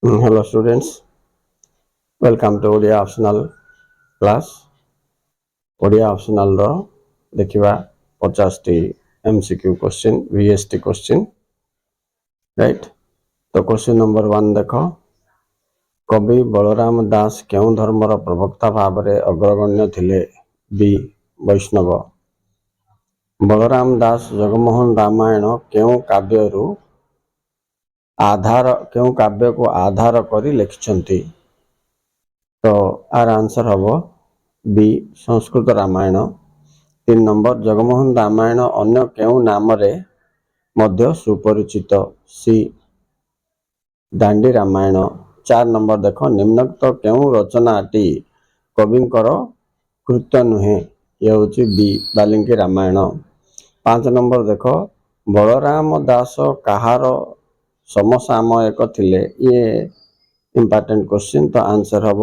Hello students, welcome to Odia optional class. Odia optional ର ଦେଖିବା 50ଟି MCQ question, VST question, right? तो question number 1 ଦେଖ कवि बलराम दास केउं धर्मर प्रवक्ता भाବରେ अग्रगण्य ଥିଲେ? B. वैष्णव। बलराम दास जगमोहन रामायण केउं काव्य को आधार करी लिखिछन्ति? तो आर आंसर हम बी संस्कृत रामायण। 3 नंबर जगमोहन रामायण अन्य केउं नाम रे मध्य सुपरिचित? सी दांडी रामायण। 4 नंबर देख निम्नलिखित केउं रचनाटी कविंकर कृत्य नुहे? ये होची बी बाल्मीकि रामायण। 5 नंबर देख बलराम दास कहार समसामयिक थिले? ये इंपोर्टेंट क्वेश्चन। तो आंसर हम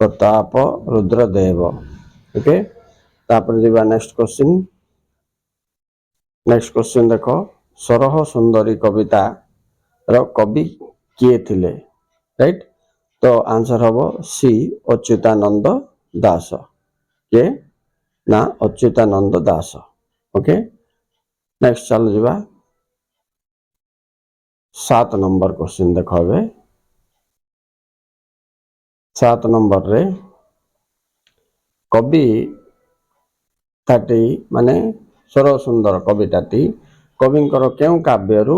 प्रताप रुद्रदेव। ओके, तापर जीवा नेक्स्ट क्वेश्चन देखो सरह सुंदरी कविता रो कवि किए थिले? राइट, तो आंसर हम सी अच्युतानंद दास। के ना अच्युतानंद दास। ओके, नेक्स्ट चलो जीवा 7 नंबर क्वेश्चन देखो। 7 नंबर रे कवि ताटी माने सरह सुंदर कविताटी कविंकर केउं काव्यरू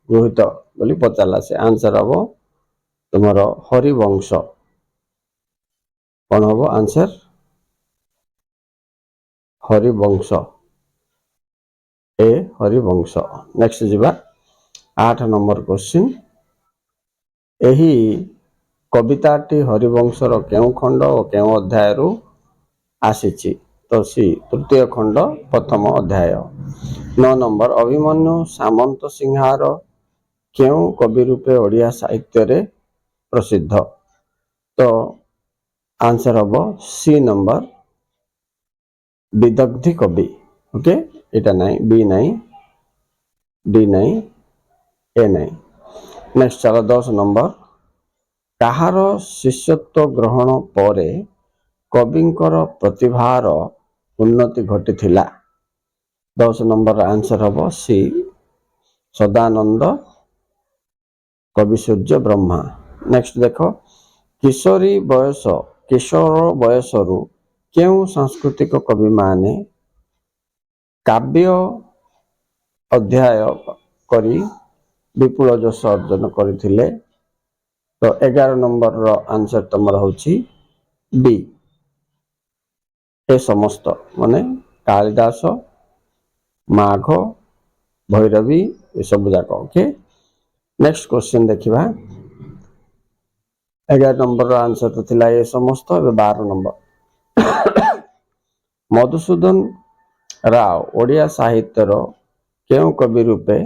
गृहीत बोली पचारला? से आंसर हम तुमर हरिवंश। कौन हम आंसर? हरिवंश। ए हरिवंश। नेक्स्ट जीवा 8 नंबर क्वेश्चन एही कविताटी हरिवंशर केउं खंड और केउं अध्याय रु आसीची? तो सी तृतीय खंड प्रथम अध्याय। 9 नंबर अभिमन्यु सामंत सिंहार केउं कवि रूपे ओडिया साहित्य रे प्रसिद्ध? तो आंसर हम सी नंबर विदग्धी कवि। ओके, एटा नहीं, बी नहीं, डी नहीं, ए नहीं। नेक्स्ट चलो 10 नंबर कहार शिष्यत्व ग्रहण परे कविंकर प्रतिभार उन्नति घटिथिला? 10 नंबर आंसर हम सी सदानंद कवि सूर्य ब्रह्मा। नेक्स्ट देखो किशोर बयस रु केउं सांस्कृतिक कवि माने काव्य अध्याय करी विपुल यश अर्जन करथिले? तो 11 नंबर रो आंसर तमर होची बी ए समस्त माने कालिदास, माघ, भैरवी ये सब जाक। ओके, नेक्स्ट क्वेश्चन देखिबा 11 नंबर रो आंसर तो थिला ए समस्त। 12 नंबर मधुसूदन राव ओडिया साहित्य रो केउं कवि रूपे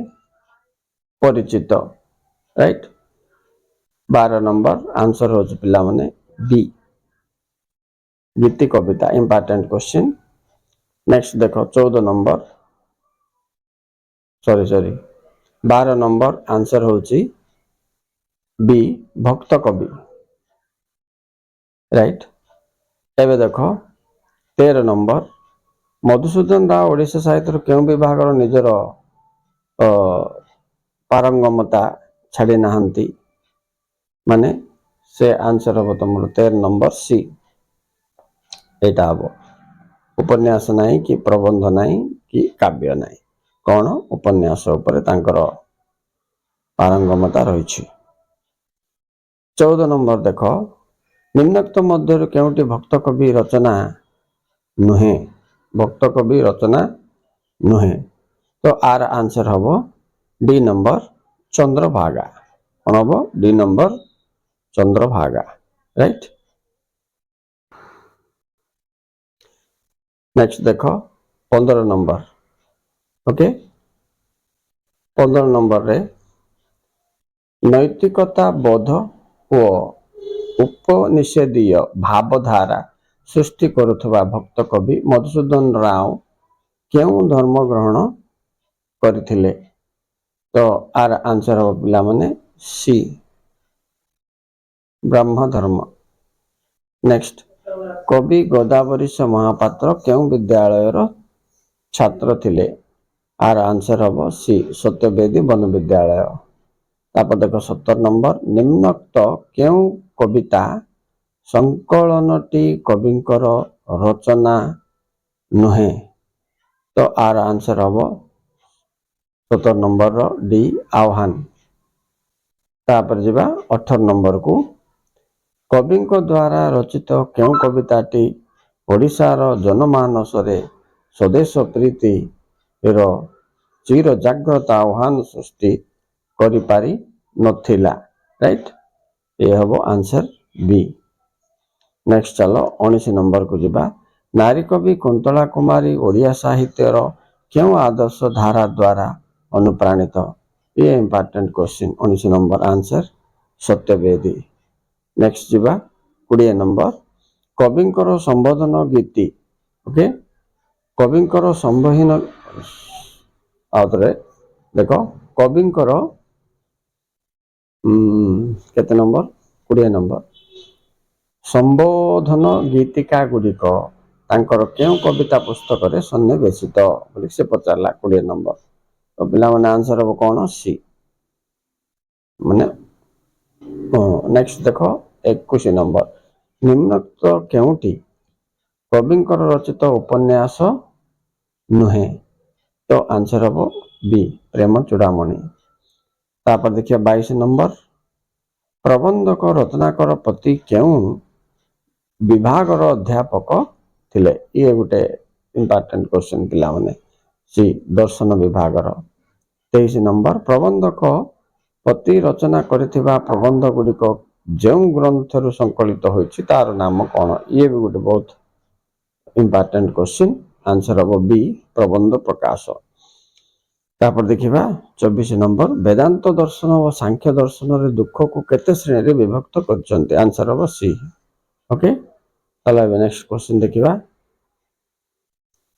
परिचित? राइट, 12 नंबर आंसर हो पिला माने बी गीति कविता। Important question. नेक्स्ट देखो 14 नंबर 12 नंबर आंसर होची बी भक्त कवि। राइट, एबे देखो 13 नंबर मधुसूदन राव ओडिशा साहित्य केउं विभाग रो निजर पारंगमता छाड़ी नाहंती? माने से आंसर हम तुम 13 नंबर सी एटा हम उपन्यास नहीं कि प्रबंध नहीं कि काव्य नहीं, कौन उपन्यास ऊपर तांकर पारंगमता रही। 14 नंबर देख निम्नलिखित मध्य केउंटी भक्त कवि रचना नुहे? भक्त कवि रचना नुहे, तो आर आंसर हम डी नंबर चंद्रभागा। कौन हम? D number Chandrabhaga. Right, next देख 15 नंबर। ओके, 15 नंबर रे नैतिकता बोध ओ उपनिषेधीय भावधारा सृष्टि करुथबा भक्त कवि मधुसूदन राव केउं धर्म ग्रहण करथिले? तो आर आंसर हो पिला माने सी ब्रह्म धर्म। नेक्स्ट कवि गोदावरीश महापात्र केउं विद्यालयर छात्र थिले? आर आंसर हम सी सत्यवेदी वन विद्यालय। तापर देख 70 नंबर निम्नोक्त केउं कविता संकलनटी कविंकर रचना नुहे? तो आर आंसर हम 70 नंबर डी आह्वान। तापर जिबा 18 नंबर को कविंक द्वारा रचित केउं कविताटी ओडिशार जनमानस रे स्वदेश प्रीति रो चिर जाग्रत आह्वान सृष्टि करि पारि नथिला। राइट, ये हम आंसर बी। नेक्स्ट चलो 19 नंबर को जिबा नारी कवि कुंतला कुमारी ओडिया साहित्यर क्यों आदर्श धारा द्वारा अनुप्राणित? ये important question. 19 number answer Satyavedi. Next जिबा 20 नंबर कविंकर संबोधन गीति। ओके, कविंकर संबोधन आउतरे देखो कविंकर केते नंबर 20 नंबर संबोधन गीतिका गुड़िक तांकर केउं कविता पुस्तक रे सन्निवेशित बोली से पचारला 20 नंबर। तो पिला माने आंसर हम कौन सी माने। नेक्स्ट देखो 21 नंबर निम्नोक्त केउंटी कविंकर रचित उपन्यास नुहे? तो आंसर हम बी प्रेम चूड़ामणि। तापर देखिए 22 नंबर प्रबंधक रत्नाकर पति केउं विभागर अध्यापक थिले? ये गोटे इंपोर्टेंट क्वेश्चन पिला माने सी दर्शन विभागर। 23 नंबर प्रबंधक पति रचना करिथिबा प्रबंध गुड़िक जो ग्रंथरु संकलित होइछि तार नाम कौन? ये भी गोटे बहुत इंपोर्टेंट क्वेश्चन। आंसर हम बी प्रबंध प्रकाश। तापर देखिबा 24 नंबर वेदांत दर्शन और सांख्य दर्शन रे दुख को केते श्रेणी रे विभक्त करछन्ते? आंसर हम सी। ओके, चलो नेक्स्ट क्वेश्चन देखिबा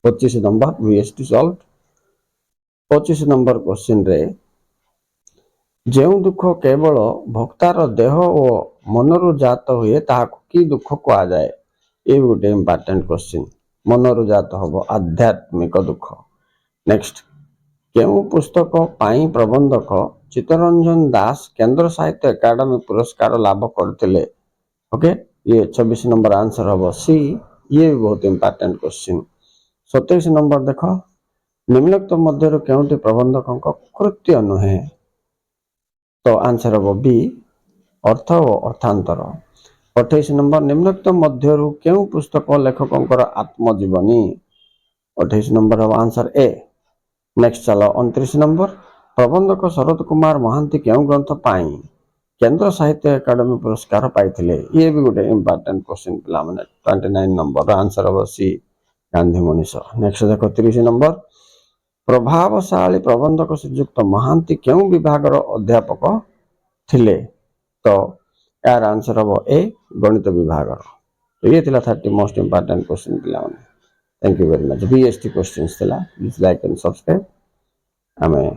25 number VST solve. 25 number question रे जो दुख केवल भक्तार देह और मनरु जात हुए ताहाकु की दुख कहा जाए? ये गोटे इंपोर्टेंट क्वेश्चन। मनरु जात हबो आध्यात्मिक दुख। नेक्स्ट केउं पुस्तक पाई प्रबंधक चित्तरंजन दास केंद्र साहित्य एकाडेमी पुरस्कार लाभ करथिले? ओके, ये 26 नंबर आंसर हम सी। ये भी बहुत इंपोर्टेंट क्वेश्चन। 27 नंबर देखो निम्नोक्त मध्य केउंटी प्रबंधक कृत्य नुहे? तो आंसर हम बी अर्थ और अर्थांतर। 28 नंबर निम्नोक्त मध्य केउं पुस्तक लेखकंकर आत्मजीवनी? 28 नंबर हम आंसर ए। नेक्स्ट चलो 29 नंबर प्रबंधक शरद कुमार महांती केउं ग्रंथ पाई केंद्र साहित्य एकाडेमी पुरस्कार पाइथिले? ये भी गोटे इंपोर्टेंट क्वेश्चन पिला माने। 29 नंबर आंसर हम सी गांधी मनीष। नेक्स्ट देखो 30 नंबर प्रभावशाली प्रबंधक श्रीयुक्त महांती केउं विभागर अध्यापक थिले? तो यार आंसर हम ए गणित विभागर। तो ये थिला 30 मोस्ट इंपोर्टेंट क्वेश्चन पिला माने। Thank you very much. BST questions थिला। Please like and subscribe. आमे